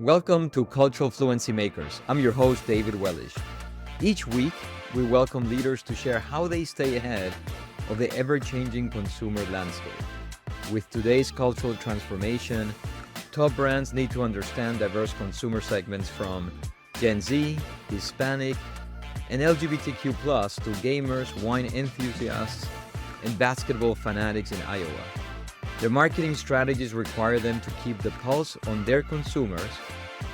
Welcome to Cultural Fluency Makers. I'm your host, David Wellish. Each week, we welcome leaders to share how they stay ahead of the ever-changing consumer landscape. With today's cultural transformation, top brands need to understand diverse consumer segments from Gen Z, Hispanic, and LGBTQ+ to gamers, wine enthusiasts, and basketball fanatics in Iowa. Their marketing strategies require them to keep the pulse on their consumers,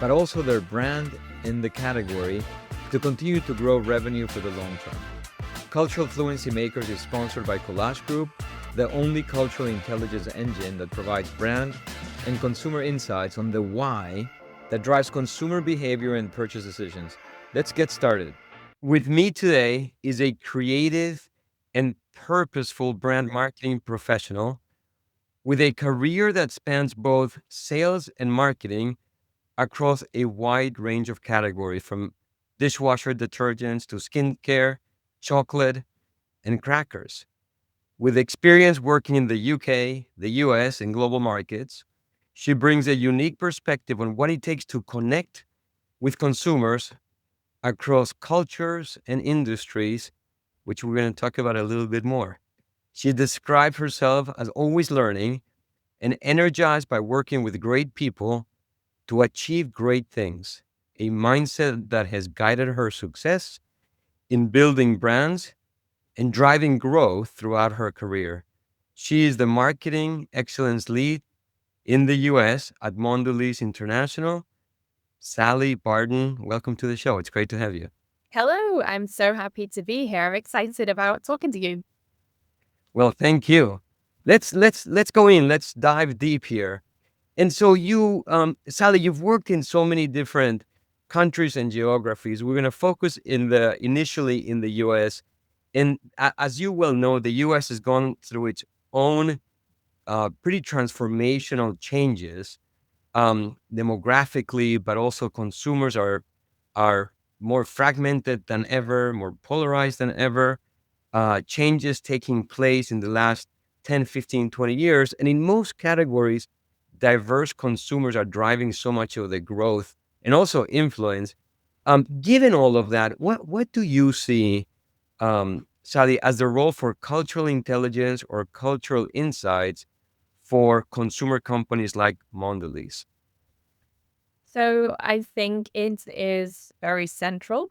but also their brand in the category to continue to grow revenue for the long term. Cultural Fluency Makers is sponsored by Collage Group, the only cultural intelligence engine that provides brand and consumer insights on the why that drives consumer behavior and purchase decisions. Let's get started. With me today is a creative and purposeful brand marketing professional with a career that spans both sales and marketing across a wide range of categories, from dishwasher detergents to skincare, chocolate, and crackers. With experience working in the UK, the US, and global markets, she brings a unique perspective on what it takes to connect with consumers across cultures and industries, which we're going to talk about a little bit more. She described herself as always learning and energized by working with great people to achieve great things, a mindset that has guided her success in building brands and driving growth throughout her career. She is the marketing excellence lead in the US at Mondelez International. Sally Barton, welcome to the show. It's great to have you. Hello, I'm so happy to be here. I'm excited about talking to you. Well, thank you. Let's go in. Let's dive deep here. And so you, Sally, you've worked in so many different countries and geographies. We're going to focus initially in the U.S. And as you well know, the U.S. has gone through its own pretty transformational changes, demographically, but also consumers are more fragmented than ever, more polarized than ever. Changes taking place in the last 10, 15, 20 years. And in most categories, diverse consumers are driving so much of the growth and also influence. Given all of that, what do you see, Sally, as the role for cultural intelligence or cultural insights for consumer companies like Mondelez? So I think it is very central.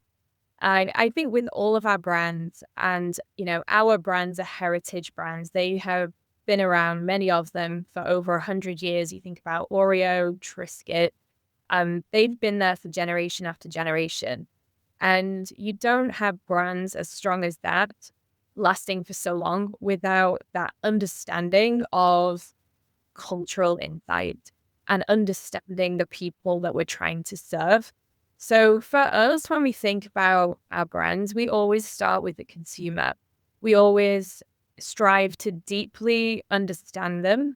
I think with all of our brands and, our brands are heritage brands. They have been around, many of them, for over 100 years. You think about Oreo, Triscuit. They've been there for generation after generation. And you don't have brands as strong as that lasting for so long without that understanding of cultural insight and understanding the people that we're trying to serve. So for us, when we think about our brands, we always start with the consumer. We always strive to deeply understand them.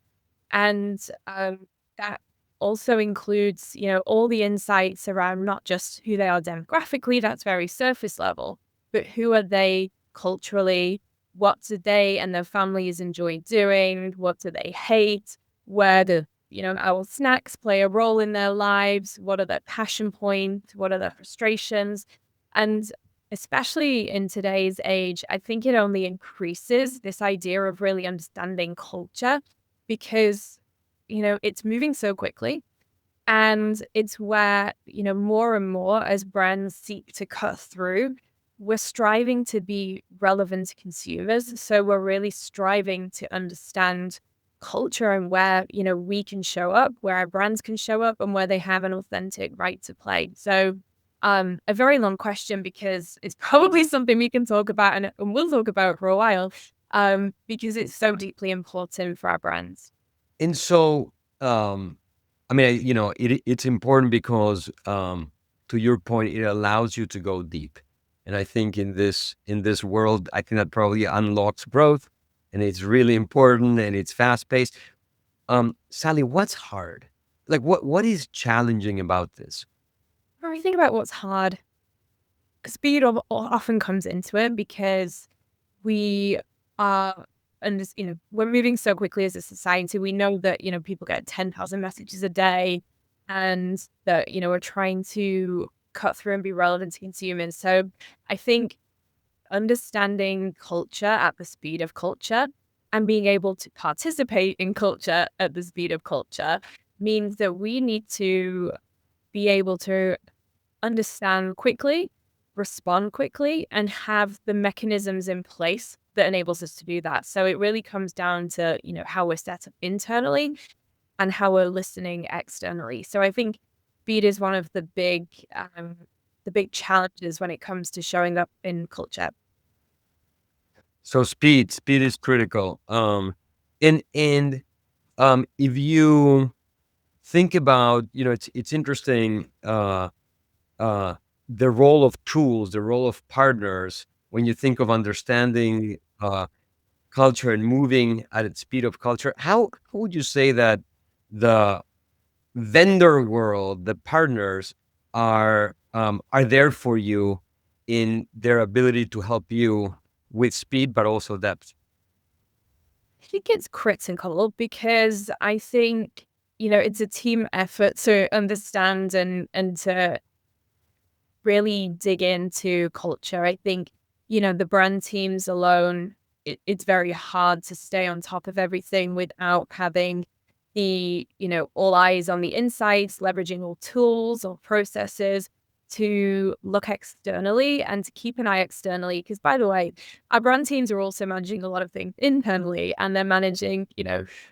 And that also includes, all the insights around not just who they are demographically, that's very surface level, but who are they culturally? What do they and their families enjoy doing? What do they hate? Where do our snacks play a role in their lives? What are their passion points? What are their frustrations? And especially in today's age, I think it only increases this idea of really understanding culture because, it's moving so quickly. And it's where, more and more as brands seek to cut through, we're striving to be relevant to consumers. So we're really striving to understand culture and where, we can show up, where our brands can show up, and where they have an authentic right to play. So a very long question because it's probably something we can talk about and we'll talk about for a while because it's so deeply important for our brands. And so, it's important because, to your point, it allows you to go deep. And I think in this world, I think that probably unlocks growth, and it's really important and it's fast paced. Sally, what's hard? Like, what is challenging about this? When we think about what's hard, speed often comes into it because we are, and we're moving so quickly as a society. We know that, people get 10,000 messages a day. and that, are trying to cut through and be relevant to consumers. So I think understanding culture at the speed of culture and being able to participate in culture at the speed of culture means that we need to be able to understand quickly, respond quickly, and have the mechanisms in place that enables us to do that. So it really comes down to, how we're set up internally and how we're listening externally. So I think speed is one of the big challenges when it comes to showing up in culture. So speed is critical. And if you think about, it's interesting, uh, the role of tools, the role of partners, when you think of understanding culture and moving at its speed of culture. How would you say that the vendor world, the partners are there for you in their ability to help you with speed, but also depth? I think it's critical because I think, it's a team effort to understand and to really dig into culture. I think, the brand teams alone, it's very hard to stay on top of everything without having all eyes on the insights, leveraging all tools or processes to look externally and to keep an eye externally. Because by the way, our brand teams are also managing a lot of things internally and they're managing,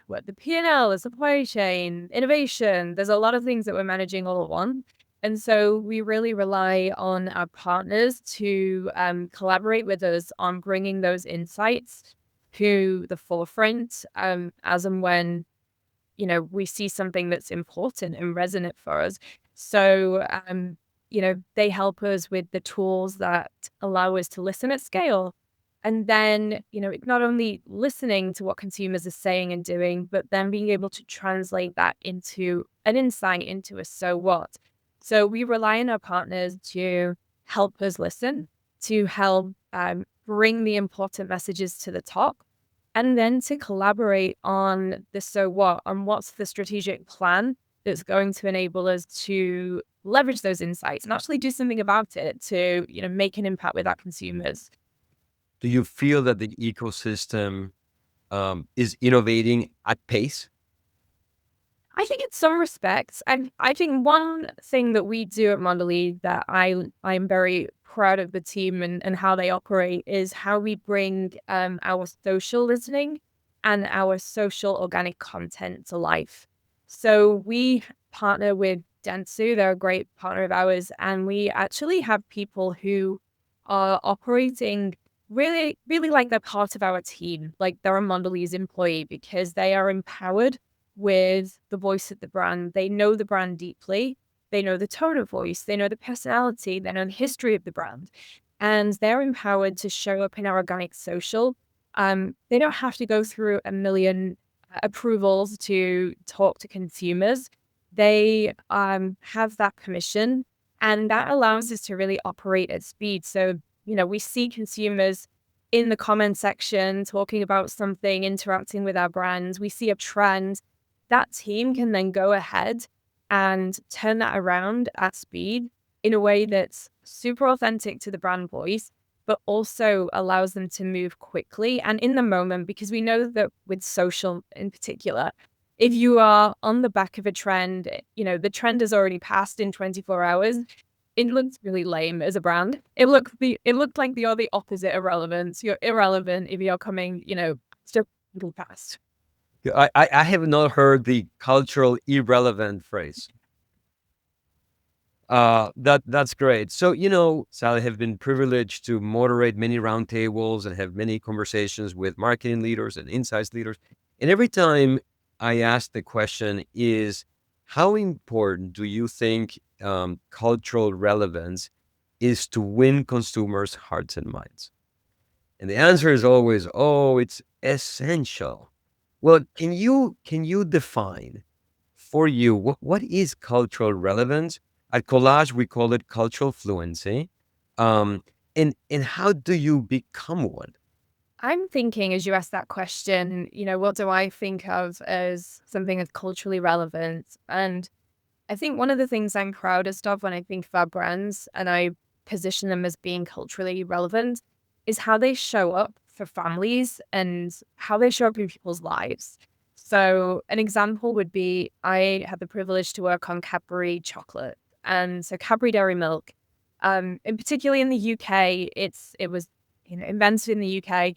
what the P&L, the supply chain, innovation. There's a lot of things that we're managing all at once. And so we really rely on our partners to collaborate with us on bringing those insights to the forefront as and when, we see something that's important and resonant for us. So, they help us with the tools that allow us to listen at scale. And then, it's not only listening to what consumers are saying and doing, but then being able to translate that into an insight, into a so what. So we rely on our partners to help us listen, to help bring the important messages to the top, and then to collaborate on the so what, on what's the strategic plan that's going to enable us to leverage those insights and actually do something about it to, make an impact with our consumers. Do you feel that the ecosystem is innovating at pace? I think in some respects, and I think one thing that we do at Mondelez that I'm very proud of the team and how they operate is how we bring our social listening and our social organic content to life. So we partner with Dentsu, they're a great partner of ours, and we actually have people who are operating really, really like they're part of our team, like they're a Mondelez employee because they are empowered with the voice of the brand. They know the brand deeply. They know the tone of voice. They know the personality. They know the history of the brand. And they're empowered to show up in our organic social. They don't have to go through a million approvals to talk to consumers. They have that permission, and that allows us to really operate at speed. So, we see consumers in the comment section talking about something, interacting with our brands. We see a trend that team can then go ahead and turn that around at speed in a way that's super authentic to the brand voice, but also allows them to move quickly and in the moment, because we know that with social in particular, if you are on the back of a trend, the trend has already passed in 24 hours. It looks really lame as a brand. It looked like you're the opposite of relevance. You're irrelevant if you're coming, still past. Yeah, I have not heard the cultural irrelevant phrase. That's great. So, Sally, have been privileged to moderate many roundtables and have many conversations with marketing leaders and insights leaders. And every time I ask the question is, how important do you think cultural relevance is to win consumers' hearts and minds? And the answer is always, oh, it's essential. Well, can you define for you what is cultural relevance? At Collage, we call it cultural fluency. Um, and how do you become one? I'm thinking as you ask that question, what do I think of as something that's culturally relevant? And I think one of the things I'm proudest of when I think of our brands and I position them as being culturally relevant is how they show up for families and how they show up in people's lives. So, an example would be I had the privilege to work on Cadbury chocolate. And so, Cadbury Dairy Milk, and particularly in the UK, it was invented in the UK.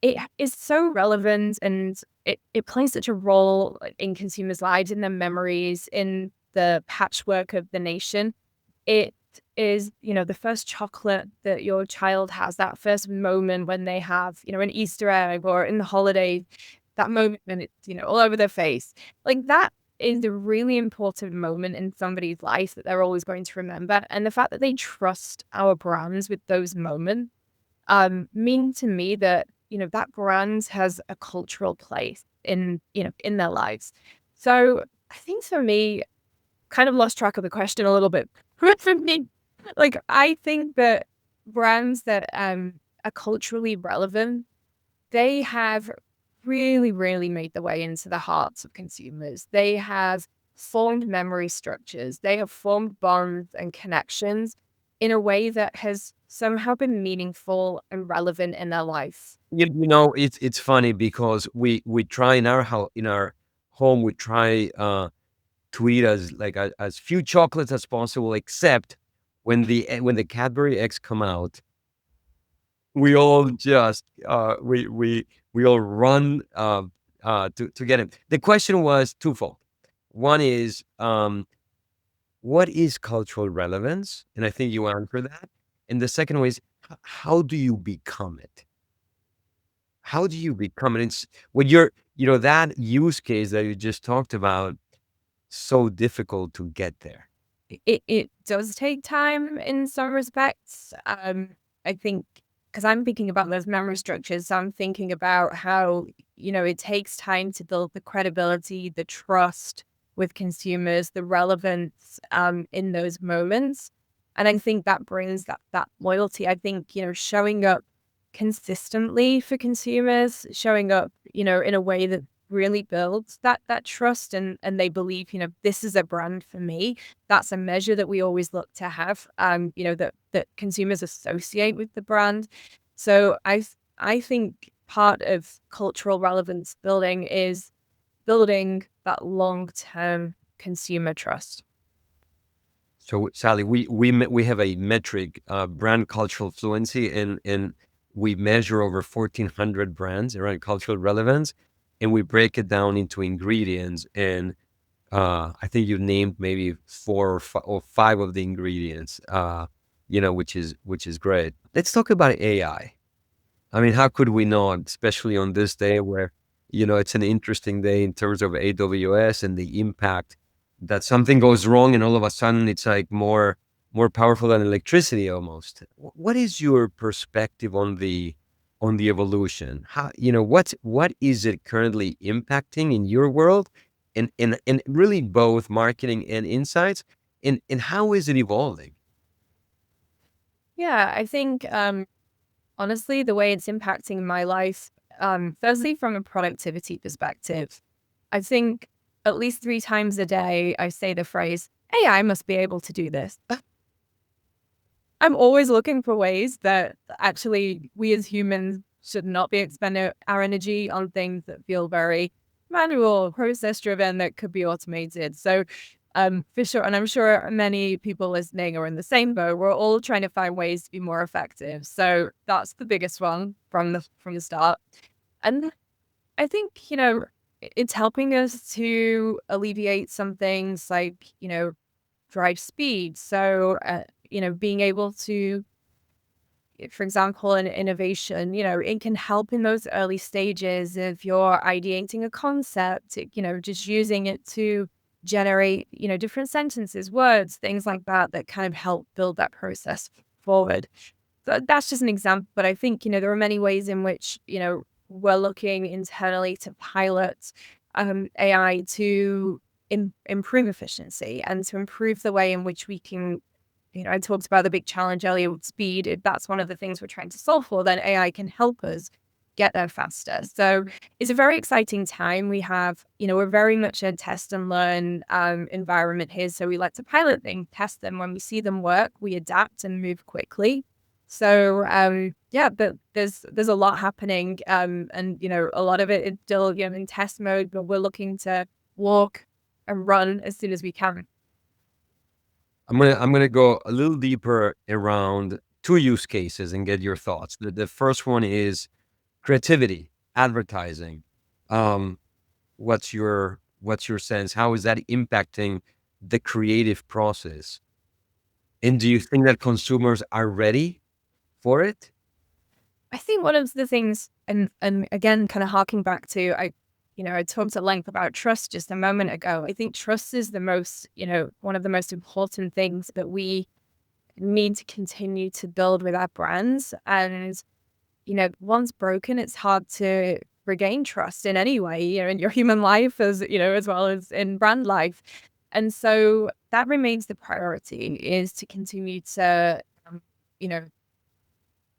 It is so relevant and it plays such a role in consumers' lives, in their memories, in the patchwork of the nation. It is, the first chocolate that your child has, that first moment when they have, an Easter egg or in the holiday, that moment when it's, all over their face. Like that is a really important moment in somebody's life that they're always going to remember. And the fact that they trust our brands with those moments mean to me that, that brand has a cultural place in their lives. So I think for me, kind of lost track of the question a little bit. For me, like I think that brands that are culturally relevant, they have really, really made their way into the hearts of consumers. They have formed memory structures. They have formed bonds and connections in a way that has somehow been meaningful and relevant in their life. It's funny because we try in our home, we try to eat as few chocolates as possible, except when the Cadbury eggs come out, we all just we all run to get it. The question was twofold. One is what is cultural relevance, and I think you answered that. And the second one is how do you become it? How do you become it? It's when you're that use case that you just talked about, so difficult to get there. It does take time in some respects. I think because I'm thinking about those memory structures, so I'm thinking about how, it takes time to build the credibility, the trust with consumers, the relevance in those moments. And I think that brings that loyalty. I think, showing up consistently for consumers, showing up, in a way that really builds that trust and they believe, this is a brand for me. That's a measure that we always look to have, that consumers associate with the brand. So I think part of cultural relevance building is building that long-term consumer trust. So, Sally, we have a metric, brand cultural fluency, and we measure over 1,400 brands around cultural relevance, and we break it down into ingredients. And I think you named maybe or five of the ingredients, which is great. Let's talk about AI. I mean, how could we not, especially on this day where, it's an interesting day in terms of AWS and the impact that something goes wrong and all of a sudden it's like more powerful than electricity almost. What is your perspective on the evolution? How, what is it currently impacting in your world and really both marketing and insights and how is it evolving? Yeah, I think honestly, the way it's impacting my life, firstly, from a productivity perspective, I think at least 3 times a day, I say the phrase, AI must be able to do this. I'm always looking for ways that actually we as humans should not be expending our energy on things that feel very manual, process driven, that could be automated. So, for sure, and I'm sure many people listening are in the same boat. We're all trying to find ways to be more effective. So that's the biggest one from the start. And I think, it's helping us to alleviate some things like, drive speed. So, being able to, for example, an innovation, it can help in those early stages if you're ideating a concept, just using it to generate, different sentences, words, things like that, that kind of help build that process forward. So that's just an example, but I think, there are many ways in which, we're looking internally to pilot AI to improve efficiency and to improve the way in which we can, I talked about the big challenge earlier with speed. If that's one of the things we're trying to solve for, then AI can help us get there faster. So it's a very exciting time. We have, we're very much a test and learn environment here. So we like to pilot things, test them. When we see them work, we adapt and move quickly. So yeah, but there's a lot happening, and a lot of it is still in test mode, but we're looking to walk and run as soon as we can. I'm gonna go a little deeper around two use cases and get your thoughts. The first one is creativity, advertising. Um, what's your sense? How is that impacting the creative process? And do you think that consumers are ready for it? I think one of the things, and again, kind of harking back to I talked at length about trust just a moment ago. I think trust is the most, one of the most important things that we need to continue to build with our brands. And once broken, it's hard to regain trust in any way, in your human life as well as in brand life. And so that remains the priority, is to continue to, you know,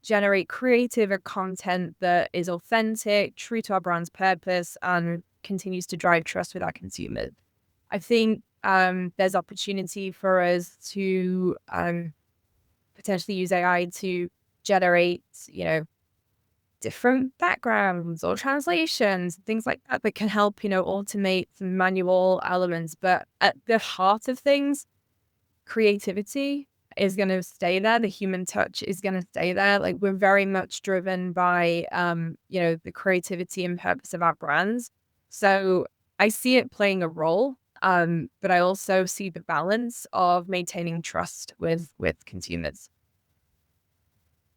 generate creative or content that is authentic, true to our brand's purpose, and continues to drive trust with our consumers. I think there's opportunity for us to potentially use AI to generate, different backgrounds or translations, things like that, that can help, automate some manual elements. But at the heart of things, creativity is going to stay there. The human touch is going to stay there. Like, we're very much driven by, the creativity and purpose of our brands. So I see it playing a role. But I also see the balance of maintaining trust with consumers.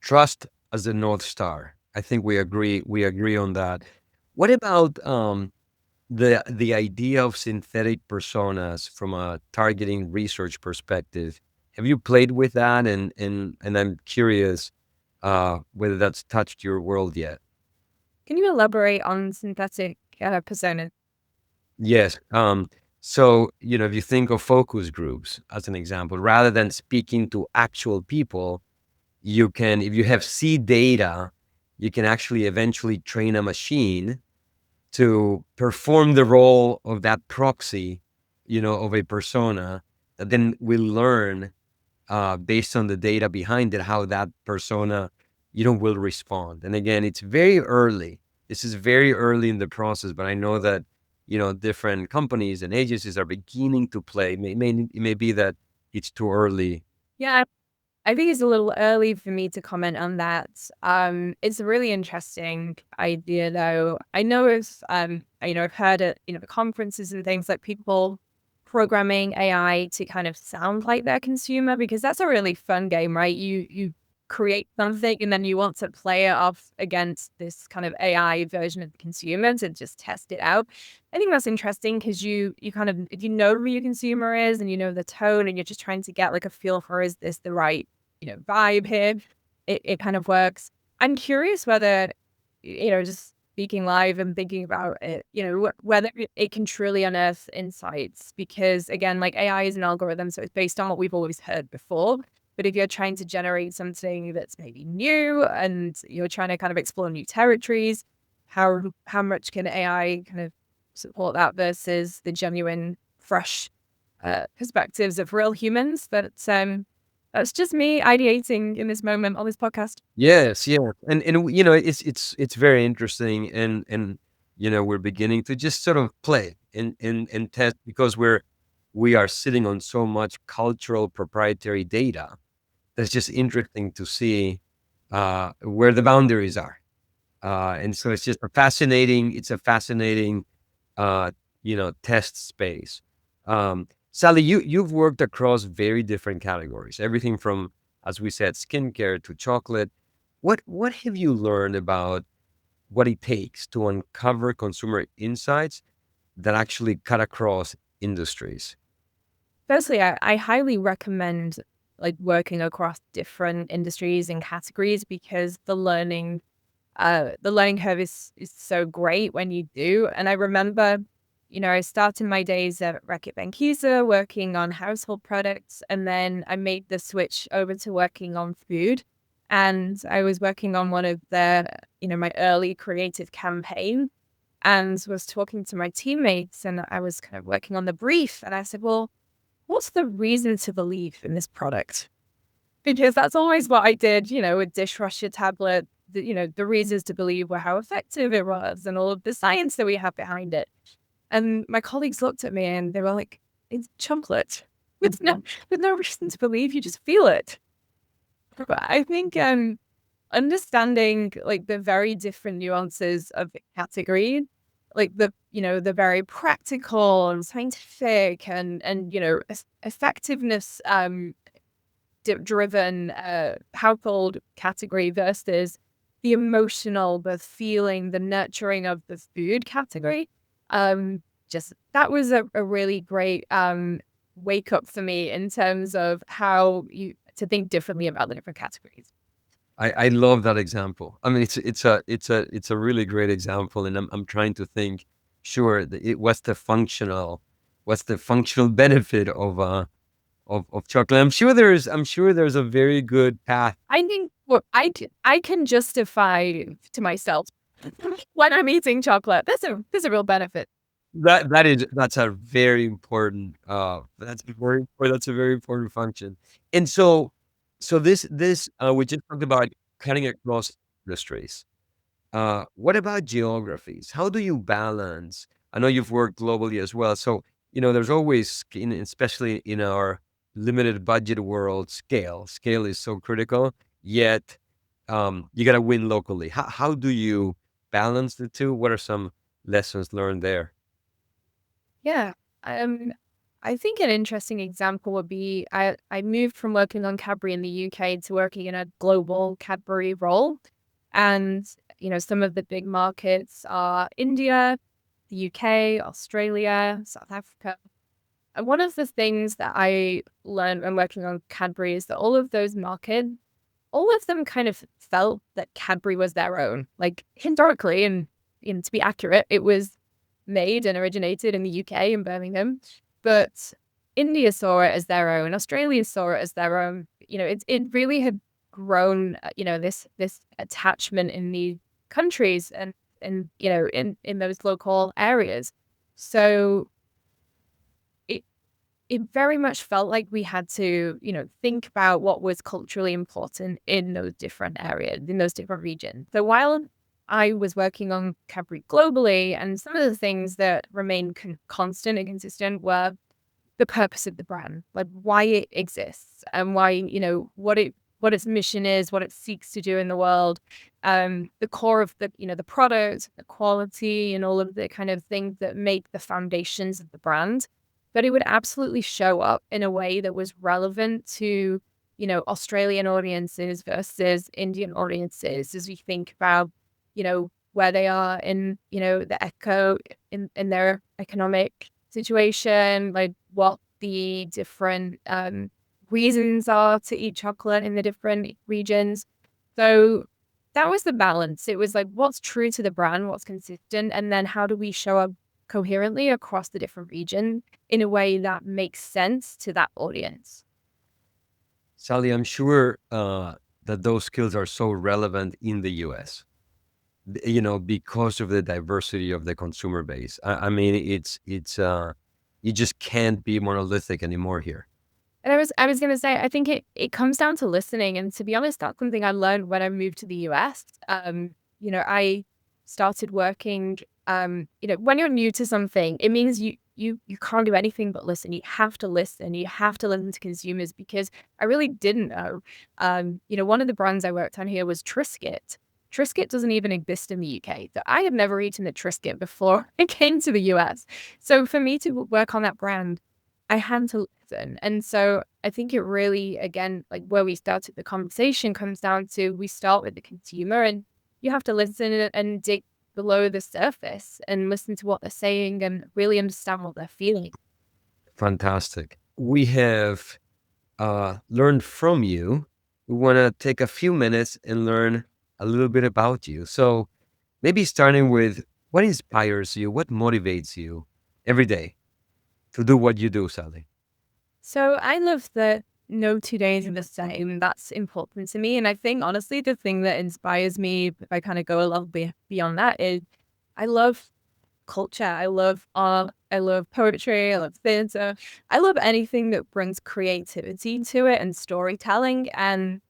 Trust as the North Star. I think we agree on that. What about the idea of synthetic personas from a targeting research perspective? Have you played with that? And I'm curious whether that's touched your world yet. Can you elaborate on synthetic persona? Yes. So, if you think of focus groups as an example, rather than speaking to actual people, you can, if you have seed data, you can actually eventually train a machine to perform the role of that proxy, of a persona that then will learn based on the data behind it, how that persona, will respond. And again, it's very early. This is very early in the process, but I know that, different companies and agencies are beginning to play. It may be that it's too early. Yeah, I think it's a little early for me to comment on that. It's a really interesting idea, though. I know I've heard at, conferences and things, like people programming AI to kind of sound like their consumer, because that's a really fun game, right? You create something and then you want to play it off against this kind of AI version of the consumer to just test it out. I think that's interesting because you kind of, if you know who your consumer is and you know the tone and you're just trying to get like a feel for, is this the right vibe here, it kind of works. I'm curious whether, just speaking live and thinking about it, whether it can truly unearth insights, because again, like, AI is an algorithm, so it's based on what we've always heard before. But if you're trying to generate something that's maybe new and you're trying to kind of explore new territories, how much can AI kind of support that versus the genuine, fresh perspectives of real humans? That's just me ideating in this moment on this podcast. Yes, yeah, and it's very interesting, and we're beginning to just sort of play and test, because we are sitting on so much cultural proprietary data. That's just interesting to see where the boundaries are, and so it's a fascinating test space. Sally, you've worked across very different categories, everything from, as we said, skincare to chocolate. What have you learned about what it takes to uncover consumer insights that actually cut across industries? Firstly, I highly recommend like working across different industries and categories, because the learning curve is so great when you do. And I remember, I started my days at Reckitt Benckiser working on household products, and then I made the switch over to working on food. And I was working on one of their my early creative campaign and was talking to my teammates, and I was kind of working on the brief, and I said, well, what's the reason to believe in this product? Because that's always what I did, with dishwasher tablet. The reasons to believe were how effective it was and all of the science that we have behind it. And my colleagues looked at me and they were like, it's chocolate. With no reason to believe, you just feel it. But I think understanding like the very different nuances of the category, like the very practical and scientific and effectiveness driven household category versus the emotional, the feeling, the nurturing of the food category. Just that was a really great wake up for me in terms of how you to think differently about the different categories. I love that example. I mean, it's a really great example, and I'm trying to think. Sure, what's the functional benefit of chocolate? I'm sure there's a very good path. I think what I can justify to myself when I'm eating chocolate. There's a real benefit. That's a very important that's a very important function. And so this we just talked about cutting across industries. What about geographies? How do you balance? I know you've worked globally as well, so there's always, especially in our limited budget world, scale. Scale is so critical. Yet, you got to win locally. How do you balance the two? What are some lessons learned there? Yeah. Um, I think an interesting example would be I moved from working on Cadbury in the UK to working in a global Cadbury role. And, some of the big markets are India, the UK, Australia, South Africa. And one of the things that I learned when working on Cadbury is that all of those markets, all of them kind of felt that Cadbury was their own. Like historically, and to be accurate, it was made and originated in the UK in Birmingham, but India saw it as their own. Australia saw it as their own. It really had grown. This attachment in the countries and in those local areas. So it very much felt like we had to, think about what was culturally important in those different areas, in those different regions. So while I was working on Cadbury globally, and some of the things that remained constant and consistent were the purpose of the brand, like why it exists and why, what its mission is, what it seeks to do in the world, the core of the product, the quality, and all of the kind of things that make the foundations of the brand. But it would absolutely show up in a way that was relevant to, Australian audiences versus Indian audiences as we think about, where they are in, in their economic situation, like what the different reasons are to eat chocolate in the different regions. So that was the balance. It was like, what's true to the brand, what's consistent, and then how do we show up coherently across the different regions in a way that makes sense to that audience. Sally, I'm sure that those skills are so relevant in the US, because of the diversity of the consumer base. I mean, it's you just can't be monolithic anymore here. And I was gonna say, I think it comes down to listening. And to be honest, that's something I learned when I moved to the US. I started working, when you're new to something, it means you can't do anything but listen. You have to listen. You have to listen to consumers because I really didn't know. One of the brands I worked on here was Triscuit. Triscuit doesn't even exist in the UK. So I had never eaten a Triscuit before I came to the US. So for me to work on that brand, I had to listen. And so I think it really, again, like where we started the conversation comes down to we start with the consumer and you have to listen and dig below the surface and listen to what they're saying and really understand what they're feeling. Fantastic. We have learned from you. We want to take a few minutes and learn a little bit about you. So maybe starting with what inspires you, what motivates you every day to do what you do, Sally? So I love that no 2 days are the same. That's important to me. And I think, honestly, the thing that inspires me, if I kind of go a little bit beyond that, is I love culture. I love art. I love poetry. I love theater. I love anything that brings creativity to it and storytelling. And,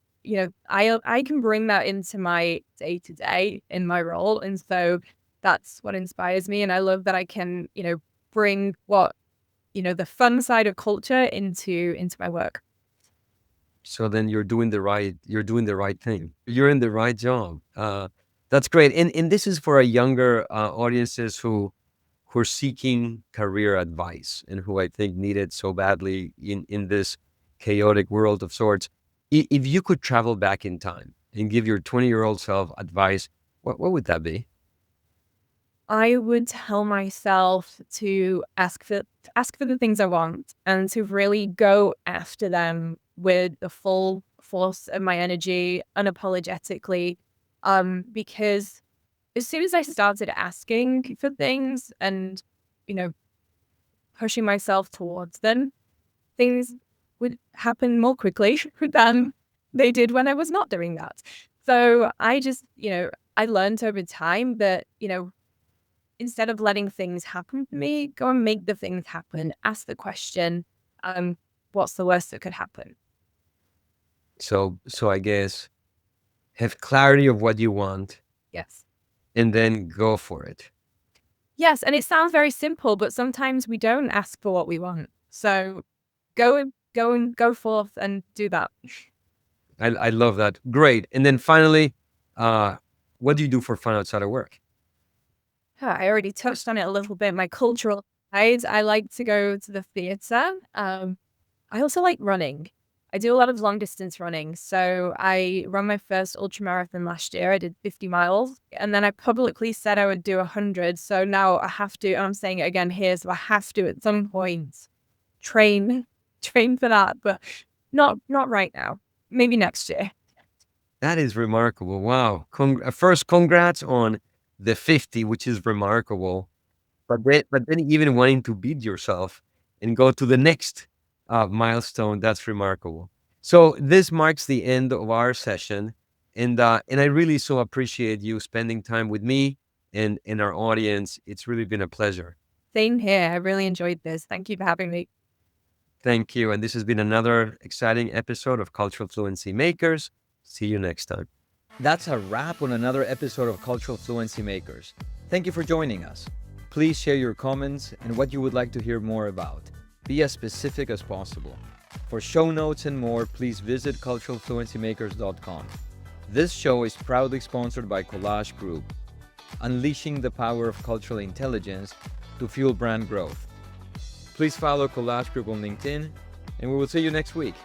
I can bring that into my day to day in my role. And so that's what inspires me. And I love that I can, bring what, the fun side of culture into my work. So then you're doing the right thing. You're in the right job. That's great. And this is for our younger audiences who are seeking career advice and who I think need it so badly in this chaotic world of sorts. If you could travel back in time and give your 20-year-old self advice, what would that be? I would tell myself to ask for the things I want and to really go after them with the full force of my energy, unapologetically. Because as soon as I started asking for things and, you know, pushing myself towards them, things would happen more quickly than they did when I was not doing that. So I just, I learned over time that, instead of letting things happen to me, go and make the things happen. Ask the question, um, what's the worst that could happen? So I guess have clarity of what you want Yes. and then go for it. Yes. And it sounds very simple, but sometimes we don't ask for what we want. So go forth and do that. I love that. Great. And then finally, uh, what do you do for fun outside of work? I already touched on it a little bit. My cultural side, I like to go to the theater. I also like running. I do a lot of long distance running. So I ran my first ultra marathon last year. I did 50 miles and then I publicly said I would do 100. So now I have to, and I'm saying it again here, so I have to at some point train, train for that, but not right now. Maybe next year. That is remarkable. Wow. First, congrats on the 50, which is remarkable. But then even wanting to beat yourself and go to the next milestone, that's remarkable. So this marks the end of our session. And I really so appreciate you spending time with me and our audience. It's really been a pleasure. Same here. I really enjoyed this. Thank you for having me. Thank you. And this has been another exciting episode of Cultural Fluency Makers. See you next time. That's a wrap on another episode of Cultural Fluency Makers. Thank you for joining us. Please share your comments and what you would like to hear more about. Be as specific as possible. For show notes and more, please visit culturalfluencymakers.com. This show is proudly sponsored by Collage Group, unleashing the power of cultural intelligence to fuel brand growth. Please follow Collage Group on LinkedIn, and we will see you next week.